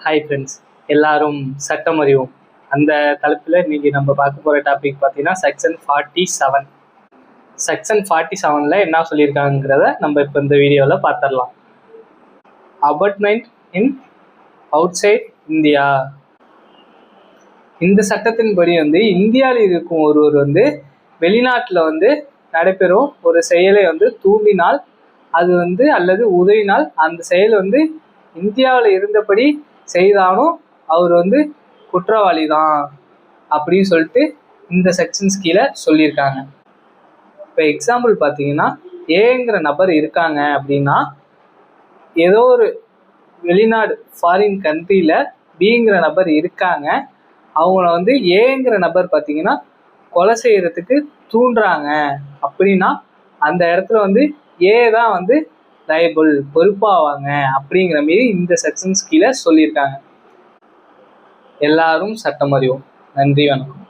Hi friends, எல்லாரும் சட்டம் அறிவோம். அந்த தலைப்பில் இன்னைக்கு நம்ம பார்க்க போகிற டாபிக் பார்த்தீங்கன்னா செக்ஷன் 47. செக்ஷன் 47ல் என்ன சொல்லியிருக்காங்கிறத நம்ம இப்போ இந்த வீடியோவில் பார்த்துடலாம். Apartment in outside India. இந்த சட்டத்தின்படி இந்தியாவில் இருக்கும் ஒருவர் வெளிநாட்டில் நடைபெறும் ஒரு செயலை தூண்டினால் அது அல்லது உதவினால் அந்த செயல் இந்தியாவில் இருந்தபடி செய்தாலும் அவர் குற்றவாளி தான் அப்படின்னு சொல்லிட்டு இந்த செக்ஷன்ஸ் கீழே சொல்லியிருக்காங்க. இப்போ எக்ஸாம்பிள் பார்த்தீங்கன்னா, ஏங்கிற நபர் இருக்காங்க அப்படின்னா, ஏதோ ஒரு வெளிநாடு ஃபாரின் கண்ட்ரியில் பிங்கிற நபர் இருக்காங்க, அவங்கள ஏங்கிற நபர் பார்த்தீங்கன்னா கொலை செய்யறதுக்கு தூண்டுறாங்க அப்படின்னா அந்த இடத்துல ஏ தான் லைபிள் பொறுப்பாவாங்க அப்படிங்கிற மாரி இந்த செக்ஷன்ஸ் கீழே சொல்லியிருக்காங்க. எல்லாரும் சட்டம் அறிவோம். நன்றி, வணக்கம்.